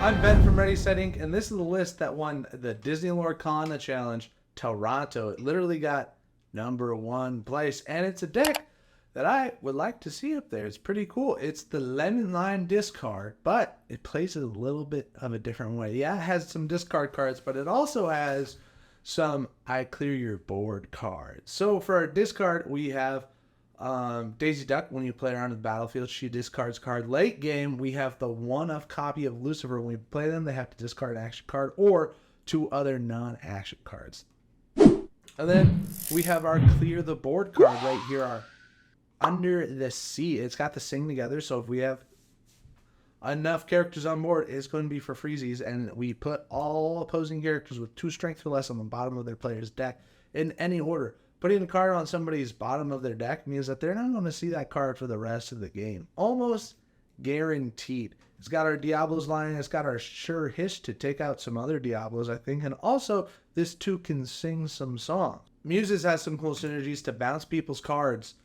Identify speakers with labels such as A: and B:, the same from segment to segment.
A: I'm Ben from Ready Set Inc., and this is the list that won the Disney Lorcana Challenge Toronto. It literally got #1 place, and it's a deck that I would like to see up there. It's pretty cool. It's the Lemon Lime discard, but it plays it a little bit of a different way. Yeah, it has some discard cards, but it also has some I clear your board cards. So for our discard, we have Daisy Duck. When you play her on the battlefield, she discards card. Late game, we have the one-of copy of Lucifer. When we play them, they have to discard an action card or 2 other non-action cards. And then we have our clear the board card right here, our Under the Sea. It's got the sing together, so if we have enough characters on board, it's going to be for freezies, and we put all opposing characters with 2 strength or less on the bottom of their player's deck in any order. Putting a card on somebody's bottom of their deck means that they're not going to see that card for the rest of the game. Almost guaranteed. It's got our Diablos line. It's got our Sure Hiss to take out some other Diablos, I think. And also, this too can sing some songs. Muses has some cool synergies to bounce people's cards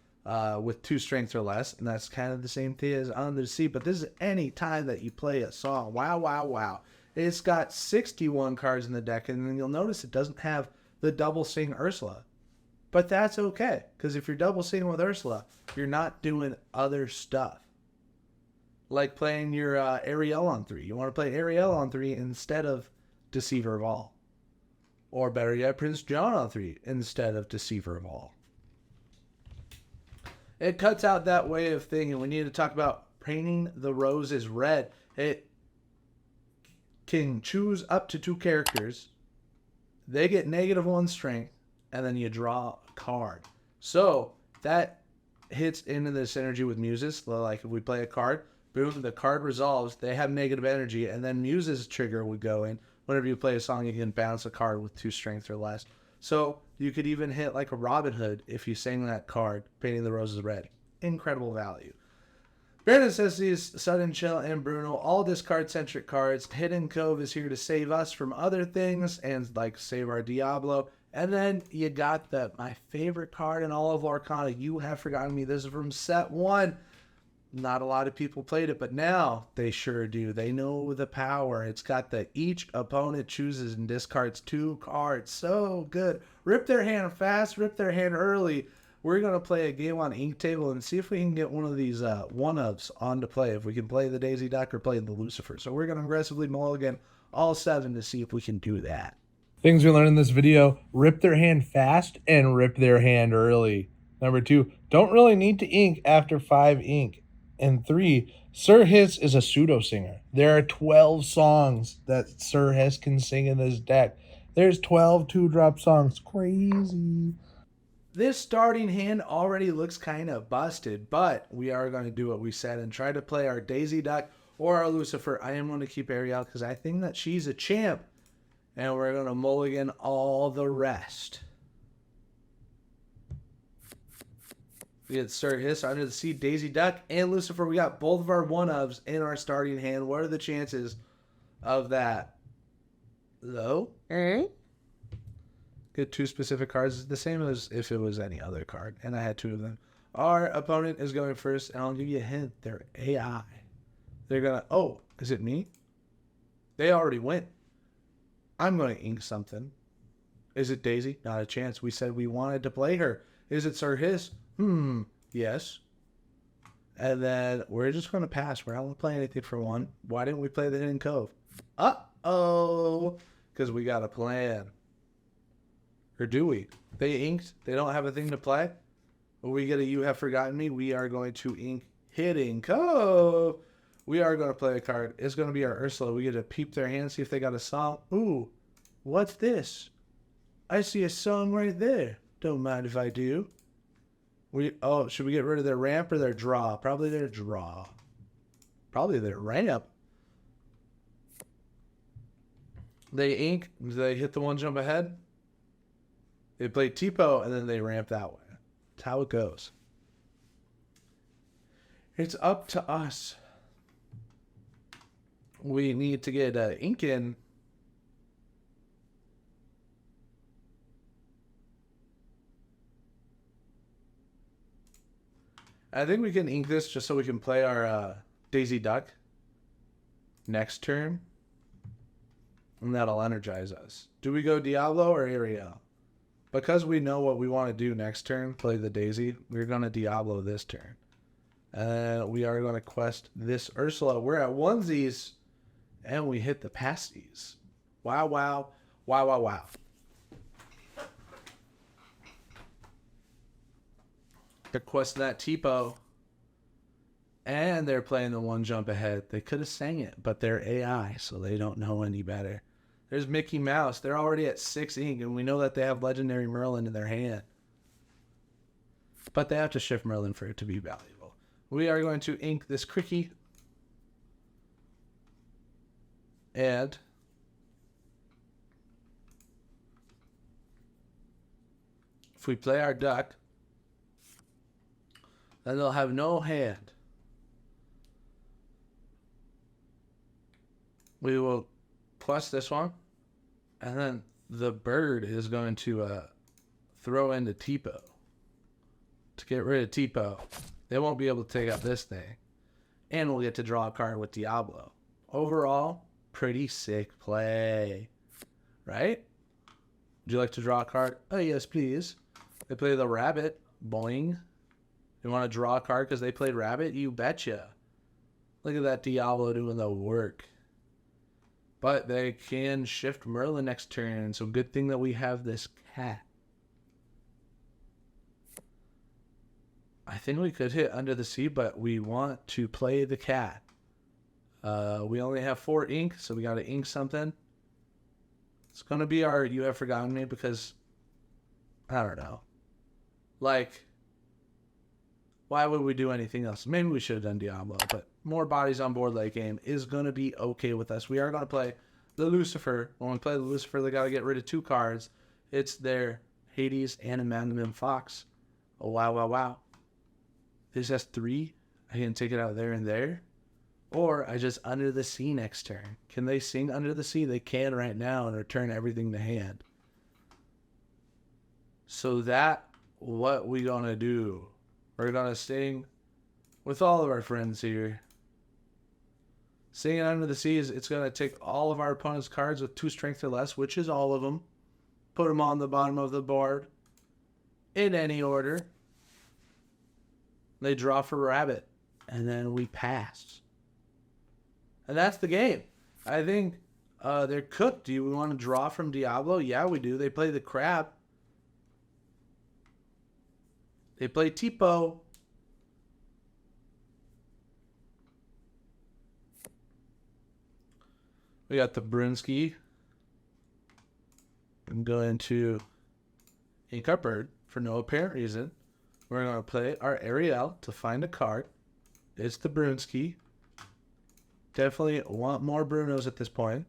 A: with 2 strength or less. And that's kind of the same thing as Under the Sea. But this is any time that you play a song. Wow, wow, wow. It's got 61 cards in the deck. And then you'll notice it doesn't have the double sing Ursula. But that's okay, because if you're double singing with Ursula, you're not doing other stuff. Like playing your Ariel on 3. You want to play Ariel on 3 instead of Deceiver of All. Or better yet, Prince John on 3 instead of Deceiver of All. It cuts out that way of thinking. We need to talk about painting the roses red. It can choose up to 2 characters. They get -1 strength. And then you draw a card. So that hits into the synergy with Muses. Like if we play a card, boom, the card resolves. They have negative energy, and then Muses trigger would go in. Whenever you play a song, you can bounce a card with 2 strength or less. So you could even hit like a Robin Hood if you sang that card, painting the roses red. Incredible value. Bare Necessities, Sudden Chill, and Bruno, all discard-centric cards. Hidden Cove is here to save us from other things and like save our Diablo. And then you got my favorite card in all of Lorcana, You Have Forgotten Me. This is from set 1. Not a lot of people played it, but now they sure do. They know the power. It's got the each opponent chooses and discards 2 cards. So good. Rip their hand fast, rip their hand early. We're going to play a game on Ink Table and see if we can get one of these one-ofs on to play. If we can play the Daisy Duck or play the Lucifer. So we're going to aggressively mulligan all 7 to see if we can do that. Things we learned in this video: rip their hand fast and rip their hand early. Number 2, don't really need to ink after 5 ink. And 3, Sir Hiss is a pseudo singer. There are 12 songs that Sir Hiss can sing in this deck. There's 12 2-drop songs. Crazy. This starting hand already looks kind of busted, but we are going to do what we said and try to play our Daisy Duck or our Lucifer. I am going to keep Ariel because I think that she's a champ. And we're going to mulligan all the rest. We get Sir Hiss, Under the Sea, Daisy Duck, and Lucifer. We got both of our one-ofs in our starting hand. What are the chances of that? Low? Get 2 specific cards. It's the same as if it was any other card. And I had 2 of them. Our opponent is going first, and I'll give you a hint. They're AI. They're going to... Oh, is it me? They already went. I'm going to ink something. Is it Daisy? Not a chance. We said we wanted to play her. Is it Sir Hiss? Yes. And then we're just going to pass. We're not going to play anything for 1. Why didn't we play the Hidden Cove? Uh-oh. Because we got a plan. Or do we? They inked. They don't have a thing to play. When we get a You Have Forgotten Me, we are going to ink Hidden Cove. We are going to play a card. It's going to be our Ursula. We get to peep their hand, see if they got a song. Ooh, what's this? I see a song right there. Don't mind if I do. Should we get rid of their ramp or their draw? Probably their draw. Probably their ramp. They ink. They hit the 1 jump ahead. They play Tipo, and then they ramp that way. That's how it goes. It's up to us. We need to get ink in. I think we can ink this just so we can play our Daisy Duck next turn. And that'll energize us. Do we go Diablo or Ariel? Because we know what we want to do next turn, play the Daisy, we're going to Diablo this turn. And we are going to quest this Ursula. We're at onesies, and we hit the pasties. Wow, wow, wow, wow, wow. They're questing that Tipo, and they're playing the one jump ahead. They could have sang it, but they're AI, so they don't know any better. There's Mickey Mouse. They're already at 6 ink, and we know that they have Legendary Merlin in their hand. But they have to shift Merlin for it to be valuable. We are going to ink this Cricky. And if we play our duck, then they'll have no hand. We will plus this one, and then the bird is going to throw into Tipo. To get rid of Tipo, they won't be able to take out this thing. And we'll get to draw a card with Diablo. Overall, pretty sick play. Right? Would you like to draw a card? Oh, yes, please. They play the rabbit. Boing. You want to draw a card because they played rabbit? You betcha. Look at that Diablo doing the work. But they can shift Merlin next turn, so good thing that we have this cat. I think we could hit Under the Sea, but we want to play the cat. We only have 4 ink, so we got to ink something. It's going to be our You Have Forgotten Me because, I don't know. Like, why would we do anything else? Maybe we should have done Diablo, but more bodies on board late game is going to be okay with us. We are going to play the Lucifer. When we play the Lucifer, they got to get rid of 2 cards. It's their Hades and Amandman Fox. Oh, wow, wow, wow. This has 3. I can take it out there and there. Or I just Under the Sea next turn. Can they sing Under the Sea? They can right now and return everything to hand. So that, what we going to do? We're going to sing with all of our friends here. Singing Under the Sea is it's going to take all of our opponent's cards with 2 strength or less, which is all of them. Put them on the bottom of the board in any order. They draw for rabbit, and then we pass. And that's the game. I think they're cooked. Do you want to draw from Diablo? Yeah, we do. They play the crab. They play Tipo. We got the Brunsky. I'm going to ink our bird for no apparent reason. We're going to play our Ariel to find a card. It's the Brunsky. Definitely want more Brunos at this point.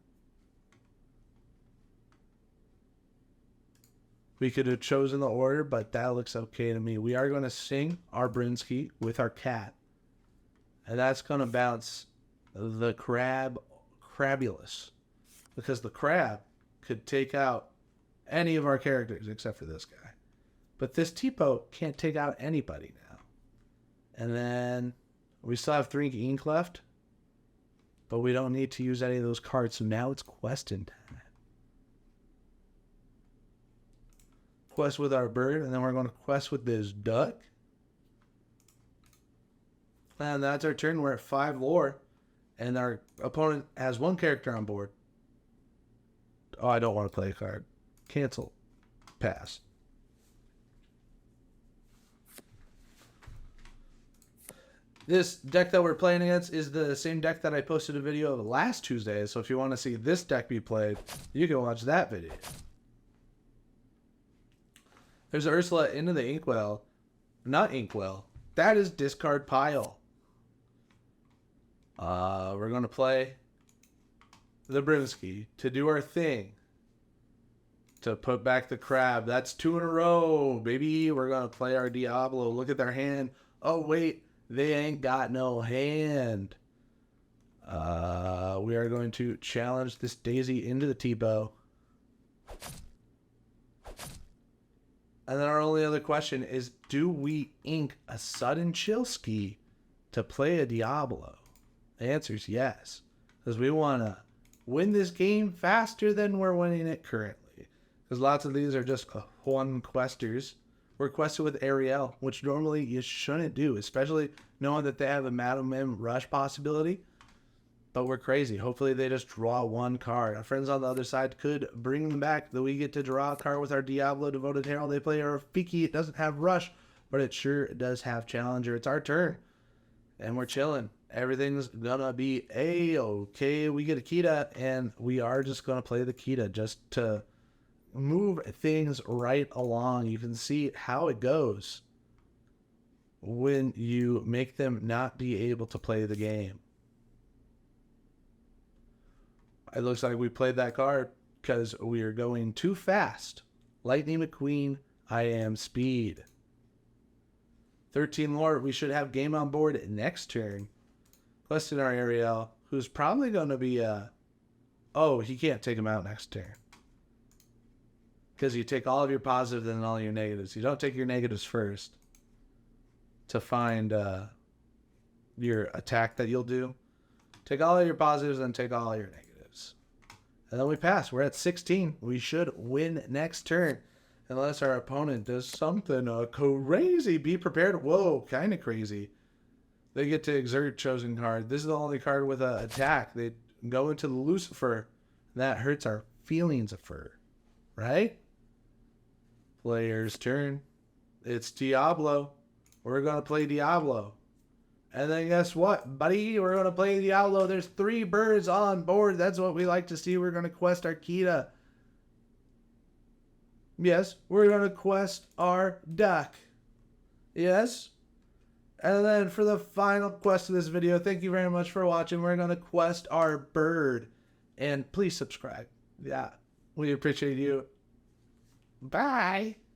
A: We could have chosen the order, but that looks okay to me. We are going to sing our Brunsky with our cat. And that's going to bounce the Crabulous. Because the crab could take out any of our characters except for this guy. But this Tipo can't take out anybody now. And then we still have 3 ink left. But we don't need to use any of those cards. So now it's questing time. Quest with our bird. And then we're going to quest with this duck. And that's our turn. We're at 5 lore. And our opponent has 1 character on board. Oh, I don't want to play a card. Cancel. Pass. This deck that we're playing against is the same deck that I posted a video of last Tuesday. So if you want to see this deck be played, you can watch that video. There's Ursula into the Inkwell. Not Inkwell. That is discard pile. We're going to play the Brunsky to do our thing. To put back the crab. That's 2 in a row, baby. We're going to play our Diablo. Look at their hand. Oh, wait. They ain't got no hand. We are going to challenge this Daisy into the Tipo. And then our only other question is, do we ink a Sudden Chillski to play a Diablo? The answer is yes. Because we want to win this game faster than we're winning it currently. Because lots of these are just one questers. We're quested with Ariel, which normally you shouldn't do, especially knowing that they have a Madam M rush possibility. But we're crazy. Hopefully they just draw one card. Our friends on the other side could bring them back. That we get to draw a card with our Diablo Devoted Herald. They play our Fiki. It doesn't have rush, but it sure does have Challenger. It's our turn. And we're chilling. Everything's gonna be A-okay. We get a Kita, and we are just gonna play the Kita just to move things right along. You can see how it goes when you make them not be able to play the game. It looks like we played that card because we are going too fast. Lightning McQueen, I am speed. 13 lore, we should have game on board next turn. Questing our Ariel, who's probably going to be oh, he can't take him out next turn. Because you take all of your positives and all your negatives. You don't take your negatives first to find your attack that you'll do. Take all of your positives and take all of your negatives. And then we pass. We're at 16. We should win next turn. Unless our opponent does something crazy. Be prepared. Whoa, kind of crazy. They get to exert chosen card. This is the only card with an attack. They go into the Lucifer. That hurts our feelings of fur. Right? Player's turn. It's Diablo. We're going to play Diablo. And then guess what, buddy? We're going to play Diablo. There's 3 birds on board. That's what we like to see. We're going to quest our Kita. Yes, we're going to quest our duck. Yes. And then for the final quest of this video, thank you very much for watching. We're going to quest our bird. And please subscribe. Yeah, we appreciate you. Bye.